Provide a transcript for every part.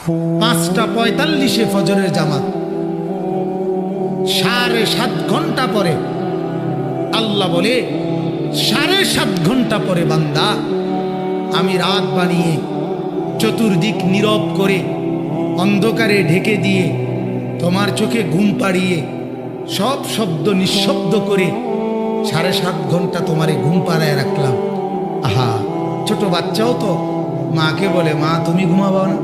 5:45 ফজরের জামাত, 7.5 ঘন্টা পরে আল্লাহ বলে 7.5 ঘন্টা পরে বান্দা আমি রাত বানিয়ে চতুর্দিক নীরব করে অন্ধকারে ঢেকে দিয়ে তোমার চোখে ঘুম পাড়িয়ে সব শব্দ নিঃশব্দ করে 7.5 ঘন্টা তোমারে ঘুম পাড়ায় রাখলাম। আহা, ছোট বাচ্চাও তো মাকে বলে মা তুমি ঘুমাবা না,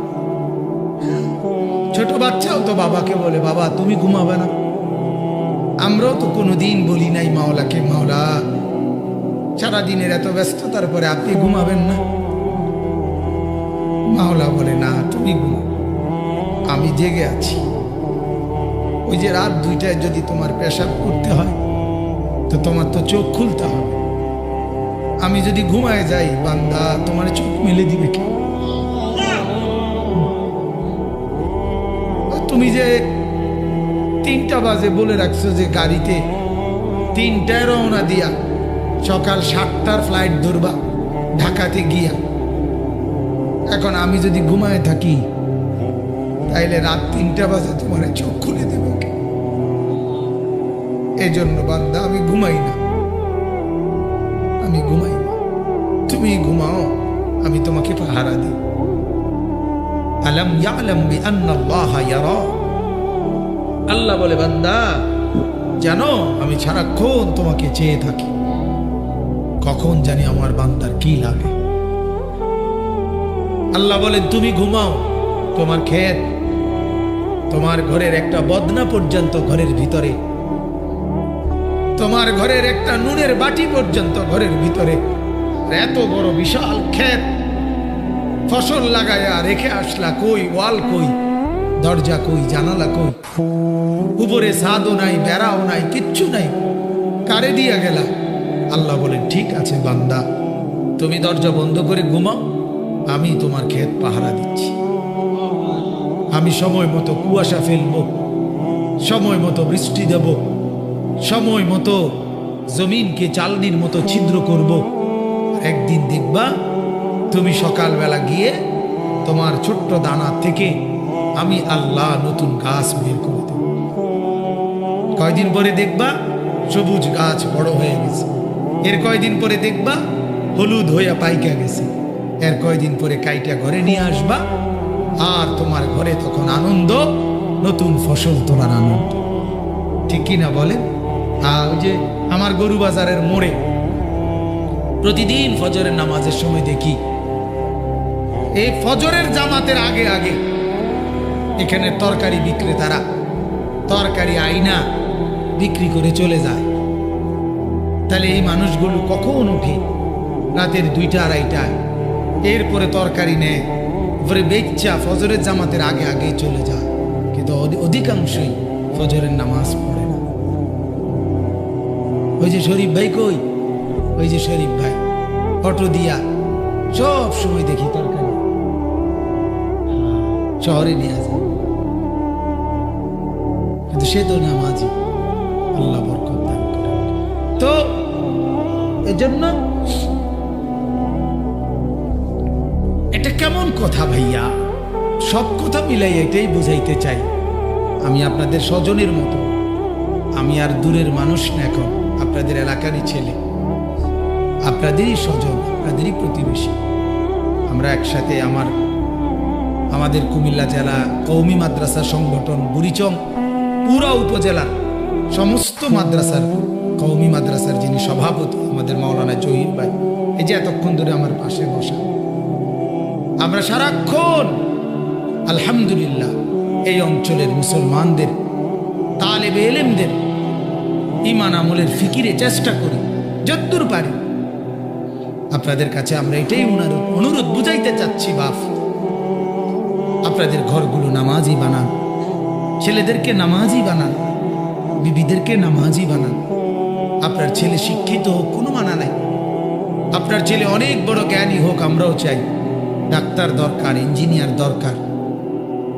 ছোট বাচ্চাও তো বাবাকে বলে বাবা তুমি ঘুমাবে না। আমরাও তো কোনোদিন বলি নাই মাওলাকে মাওলা সারাদিনের এত ব্যস্ততার পরে আপনি ঘুমাবেন না। মাওলা বলে না তুমি ঘুমাও, আমি জেগে আছি। ওই যে রাত 2টায় যদি তোমার পেশাব করতে হয় তো তোমার তো চোখ খুলতে হবে। আমি যদি ঘুমায় যাই বান্দা তোমার চোখ মেলে দিবে কে? তুমি যে 3টা বাজে বলে রাখছো যে গাড়িতে 3টায় রওনা দিয়া সকাল 7টার ফ্লাইট ধরবা ঢাকাতে গিয়া, এখন আমি যদি ঘুমায় থাকি তাইলে রাত 3টা বাজে তোমার চোখ খুলে দেবে কে? এই জন্য বান্দা আমি ঘুমাই না, আমি ঘুমাই না, তুমি ঘুমাও, আমি তোমাকে পাহারা দিই। আলাম ইয়ালাম বিআন্নাল্লাহা ইয়ারা, আল্লাহ বলে বান্দা জানো আমি সারাক্ষণ তোমাকে চেয়ে থাকি, কখন জানি আমার বান্দার কি লাগে। আল্লাহ বলেন তুমি ঘুমাও, তোমার ক্ষেত তোমার ঘরের একটা বদনা পর্যন্ত ঘরের ভিতরে, তোমার ঘরের একটা নুনের বাটি পর্যন্ত ঘরের ভিতরে, এত বড় বিশাল ক্ষেত ফসল লাগায়া রেখে আসলা, কই ওয়াল কই, দরজা কই, জানালা কই, উপরে ছাদও নাই, বেড়াও নাই, কিচ্ছু নাই, কারে দিয়া গেলা? আল্লাহ বলেন ঠিক আছে বান্দা তুমি দরজা বন্ধ করে ঘুমাও, আমি তোমার ক্ষেত পাহারা দিচ্ছি। আমি সময় মতো কুয়াশা ফেলবো, সময় মতো বৃষ্টি দেব, সময় মতো জমিনকে চালনির মতো ছিদ্র করব। একদিন দেখবা তুমি সকালবেলা গিয়ে তোমার ছোট্ট দানা থেকে আমি আল্লাহ নতুন গাছ বের করে দেব। কয়দিন পরে দেখবা সবুজ গাছ বড় হয়ে গেছে, এর কয়দিন পরে দেখবা হলুদ হইয়া পাইকা গেছে, এর কয়দিন পরে কাইটা ঘরে নিয়ে আসবা, আর তোমার ঘরে তখন আনন্দ, নতুন ফসল তোলার আনন্দ। ঠিক কিনা বলেন? ওই যে আমার গরু বাজারের মোড়ে প্রতিদিন ফজরের নামাজের সময় দেখি এই ফজরের জামাতের আগে আগে এখানে তরকারি বিক্রেতারা তরকারি আইনা বিক্রি করে চলে যায়। তাহলে এই মানুষগুলো কখন উঠে? রাতের 2টা 2:30টায়, এরপরে তরকারি নেয়, পরে বেচ্চা ফজরের জামাতের আগে আগে চলে যায়, কিন্তু অধিকাংশই ফজরের নামাজ পড়ে না। ওই যে শরীফ ভাই কই, ওই যে শরীফ ভাই অটো দিয়া সব সময় দেখি তরকারি শহরে নিয়ে যায়, কিন্তু সে তো নামাজি, আল্লাহ বরকত দান করে। তো এজন্য এটা কেমন কথা ভাইয়া? সব কথা মিলাই এটাই বুঝাইতে চাই, আমি আপনাদের স্বজনের মতো, আমি আর দূরের মানুষ না, এখন আপনাদের এলাকারই ছেলে, আপনাদেরই স্বজন, আপনাদেরই প্রতিবেশী। আমরা একসাথে আমাদের কুমিল্লা জেলা কওমি মাদ্রাসা সংগঠন বুড়িচং পুরা উপজেলার সমস্ত মাদ্রাসার কওমি মাদ্রাসার যিনি সভাপতি আমাদের মাওলানা জহির ভাই, এই যে এতক্ষণ ধরে আমার পাশে বসা, আমরা সারাক্ষণ আলহামদুলিল্লাহ এই অঞ্চলের মুসলমানদের তালেবে ইলমদের ঈমান আমলের ফিকিরে চেষ্টা করি যতদূর পারি। আপনাদের কাছে আমরা এটাই অনুরোধ বুঝাইতে চাচ্ছি, বাপ আপনাদের ঘরগুলো নামাজি বানান, ছেলেদেরকে নামাজি বানান, বিবিদেরকে নামাজি বানান। আপনার ছেলে শিক্ষিত হোক, কোনো মানা নাই, আপনার ছেলে অনেক বড় জ্ঞানী হোক, আমরাও চাই। ডাক্তার দরকার, ইঞ্জিনিয়ার দরকার,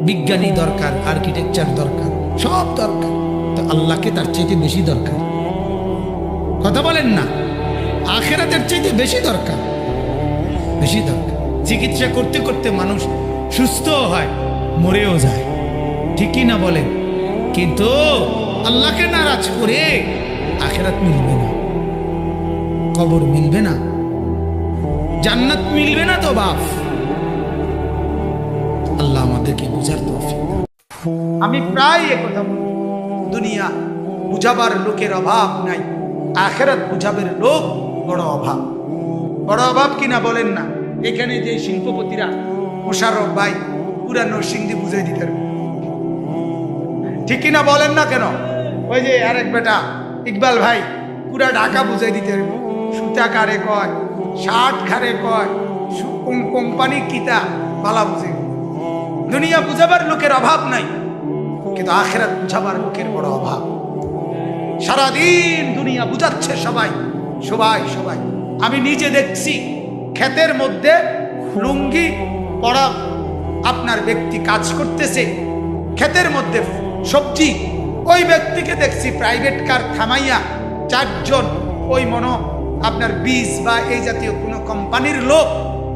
বিজ্ঞানী দরকার, আর্কিটেকচার দরকার, সব দরকার, তো আল্লাহকে তার চাইতে বেশি দরকার। কথা বলেন না? আখিরাতের চাইতে বেশি দরকার, বেশি দরকার। চিকিৎসা করতে করতে মানুষ সুস্থ হয়, মরেও যায়, ঠিক কি না বলেন? কিন্তু আল্লাহকে নারাজ করে আখিরাত মিলবে না, কবর মিলবে না, জান্নাত মিলবে না। তো বাপ, আল্লাহ আমাদেরকে বুঝার তৌফিক দান। আমি প্রায় একথা বলি, দুনিয়া বুঝাবার লোকের অভাব নাই, আখিরাত বুঝাবের লোক বড় অভাব। বড় অভাব কিনা বলেন না? এখানে যে শিল্পপতিরা, মোশাররফ ভাই পুরা নরসিংদী বুঝাই দিতে পারবে, ঠিক কিনা বলেন না কেন? ওই যে আরেক বেটা ইকবাল ভাই পুরা ঢাকা বুঝাই দিতে পারবে। সুতা কারে কয়, শার্ট খারে কয়, কোন কোম্পানি কিতা বালা বুঝে। দুনিয়া বুঝাবার লোকের অভাব নাই, কিন্তু আখিরাত বুঝাবার লোকের বড় অভাব। সারাদিন দুনিয়া বুঝাচ্ছে সবাই সবাই সবাই। আমি নিজে দেখছি ক্ষেতের মধ্যে লুঙ্গি পরা আপনার ব্যক্তি কাজ করতেছে, ক্ষেতের মধ্যে সবজি। ওই ব্যক্তিকে দেখছি প্রাইভেট কার থামাইয়া চারজন ওই মনো আপনার বীজ বা এই জাতীয় কোনো কোম্পানির লোক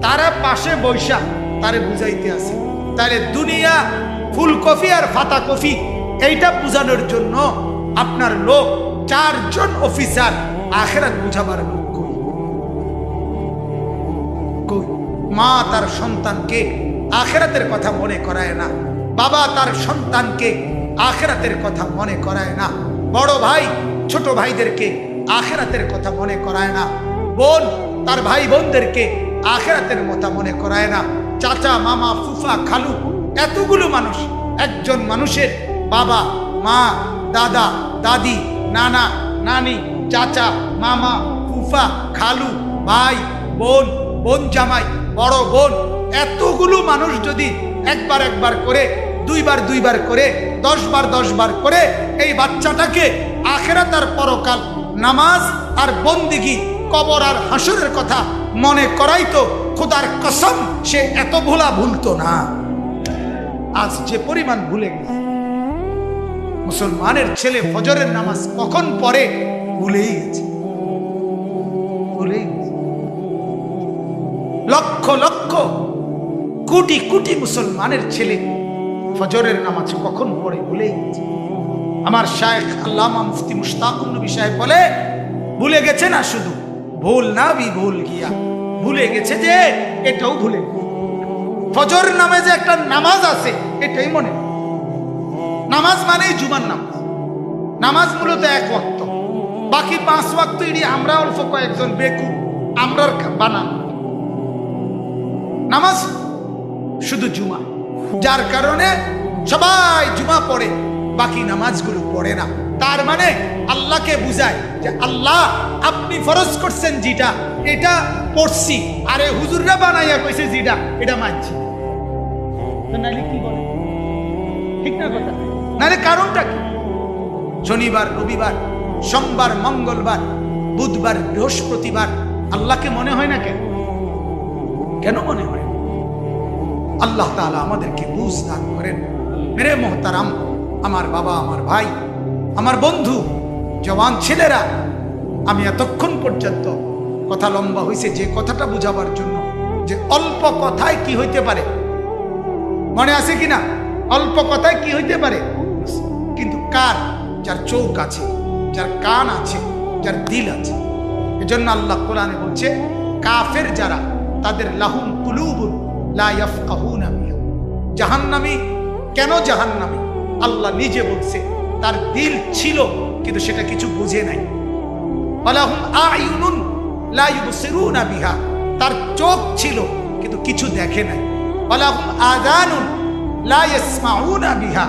তারা পাশে বৈশা তারে বুঝাইতে আছে। তাহলে দুনিয়া ফুলকপি আর ফাতা কফি এইটা বুঝানোর জন্য আপনার লোক চারজন অফিসার, আখিরাত বুঝাবার লোক কই? মা তার সন্তানকে আখিরাতের কথা মনে করায় না, বাবা তার সন্তানকে আখিরাতের কথা মনে করায় না, বড় ভাই ছোট ভাইদেরকে আখিরাতের কথা মনে করায় না, বোন তার ভাই বোনদেরকে আখিরাতের কথা মনে করায় না, চাচা মামা ফুফা খালু এতগুলো মানুষ, একজন মানুষের বাবা মা দাদা দাদি নানা নানি চাচা মামা ফুফা খালু ভাই বোন বোন জামাই বড় বোন এতগুলো মানুষ যদি একবার একবার করে দুইবার করে 10 বার করে এই বাচ্চাটাকে আখিরাত আর পরকাল, নামাজ আর বন্দিগি, কবর আর হাসরের কথা মনে করাইতো, খোদার কসম সে এত ভুলতো না। আজ যে পরিমাণ ভুলে গেছে। মুসলমানের ছেলে ফজরের নামাজ কখন পড়ে ভুলেই গেছে। লক্ষ লক্ষ কোটি কোটি মুসলমানের ছেলে ফজরের নামাজ কখন পড়ে ভুলেই গেছে। আমার শায়েখ আল্লামা মুফতি মুশতাকুন নবী সাহেব বলে, ভুলে গেছে না শুধু ভুল না ভি ভুল গিয়া, ভুলে গেছে যে এটাও ভুলে। ফজর নামে যে একটা নামাজ আছে এটাই মনে। নামাজ মানেই জুমার নামাজ। নামাজ মূলত এক ওয়াক্ত, বাকি 5 ওয়াক্ত এটি আমরা অল্প কয়েকজন বেকু আমরার বানান। নামাজ শুধু জুমা, যার কারণে সবাই জুমা পড়ে, বাকি নামাজগুলো পড়ে না। তার মানে আল্লাহকে বুঝায় যে আল্লাহ আপনি ফরজ করছেন যেটা এটা পড়ছি, আরে হুজুররা বানাইয়া কইছে যেটা এটা মানছি। নাইলে কি বলে? ঠিক না কথা? নাইলে কারণটা কি? শনিবার রবিবার সোমবার মঙ্গলবার বুধবার বৃহস্পতিবার আল্লাহকে মনে হয় না কেন? কেন মনে হয়? আল্লাহ তাআলা আমাদেরকে বুঝ দান করেন। মেরে মোহতারাম, আমার বাবা, আমার ভাই, আমার বন্ধু, জওয়ান ছেলেরা, আমি এতক্ষণ পর্যন্ত কথা লম্বা হয়েছে যে কথাটা বুঝাবার জন্য যে অল্প কথায় কি হইতে পারে, মনে আছে কিনা? অল্প কথায় কি হইতে পারে, কিন্তু কার? যার চোখ আছে, যার কান আছে, যার দিল আছে। এজন্য আল্লাহ কোরআনে বলছে কাফের যারা, তাদের লাহুম কুলুবুন লা ইয়াফকাহুনা বিহা। জাহান্নামী কেন জাহান্নামী? আল্লাহ নিজে বলছে তার দিল ছিল কিন্তু সেটা কিছু বুঝে নাই। ওয়ালাহুম আয়ুনুন লা ইউবসিরুনা বিহা, তার চোখ ছিল কিন্তু কিছু দেখে নাই। ওয়ালাহুম আযানুন লা ইয়াসমাউনা বিহা,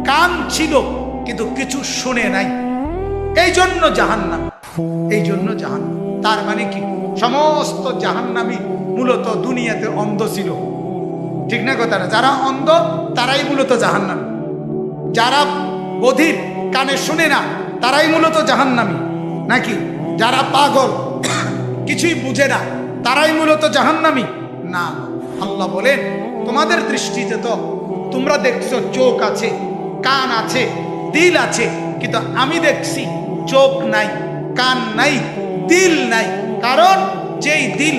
কান ছিল কিন্তু কিছু শুনে নাই। এই জন্য জাহান্নামী, এই জন্য জাহান্নামী। তার মানে কি? সমস্ত জাহান্নামী মূলত দুনিয়াতে অন্ধ ছিল, ঠিক না কথাটা? যারা অন্ধ তারাই মূলত জাহান্নামী। যারা বধির, কানে শুনে না, তারাই মূলত জাহান্নামী নাকি? যারা পাগল, কিছুই বুঝে না, তারাই মূলত জাহান্নামী না। আল্লাহ বলেন তোমাদের দৃষ্টিতে তো তোমরা দেখছো চোখ আছে, কান আছে, দিল আছে, কিন্তু আমি দেখছি চোখ নাই, কান নাই, দিল নাই। কারণ যেই দিল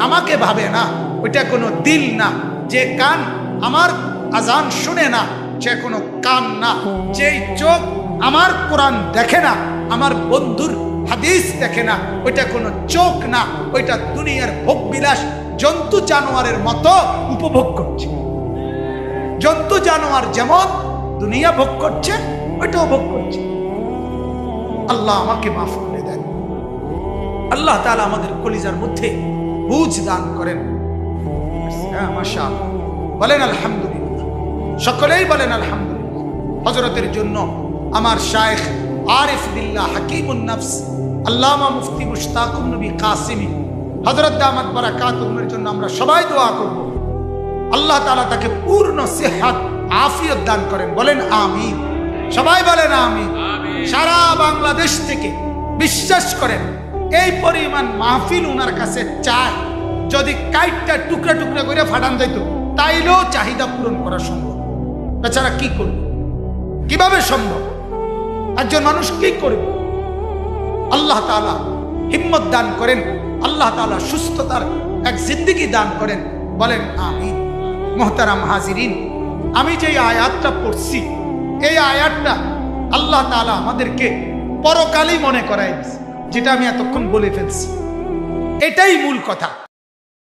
আমাকে ভাবে না ওইটা কোনো দিল না, যে কান আমার আজান শুনে না, সে কোনো কান না। যেই চোখ আমার কোরআন দেখে না, আমার বন্ধুর হাদিস দেখে না, ওইটা কোনো চোখ না, ওইটা দুনিয়ার ভোগ বিলাস জন্তু জানোয়ারের মতো উপভোগ করছে। জন্তু জানোয়ার যেমন দুনিয়া ভোগ করছে, ওইটাও ভোগ করছে। আল্লাহ আমাকে মাফ করে দেন। আল্লাহ তাআলা আমাদের কলিজার মধ্যে বুঝ দান করেন। মাশাআল্লাহ, বলেন আলহামদুলিল্লাহ, সকলেই বলেন আলহামদুলিল্লাহ। হযরতের জন্য আমার শায়েখ আরিফ বিল্লাহ হাকিমুন নফস আল্লামা মুফতি মুশতাকুন নবী কাসিমি হযরত দামাত বারাকাতুহুর জন্য আমরা সবাই দোয়া করব। আল্লাহ তাআলা তাকে পূর্ণ সেহত আফিয়ত দান করেন, বলেন আমিন। সবাই বলেন আমিন। সারা বাংলাদেশ থেকে বিশ্বাস করেন এই পরিমাণ মাহফিল ওনার কাছে চায়, যদি কাইটটা টুকরা টুকরা করে ফাটান যাইত তাইলেও চাহিদা পূরণ করা সম্ভব। বেচারা কি করবে, কিভাবে সম্ভব? একজন মানুষ কি করবে? আল্লাহ তাআলা হিম্মত দান করেন, আল্লাহ তাআলা সুস্থতার এক জিন্দেগি দান করেন, বলেন আমিন। মুহতারাম হাজিরিন, আমি যে আয়াতটা পড়ছি, এই আয়াতটা আল্লাহ তাআলা আমাদেরকে পরকালই মনে করাই দিয়েছে, যেটা আমি এতক্ষণ বলে ফেলছি। এটাই মূল কথা।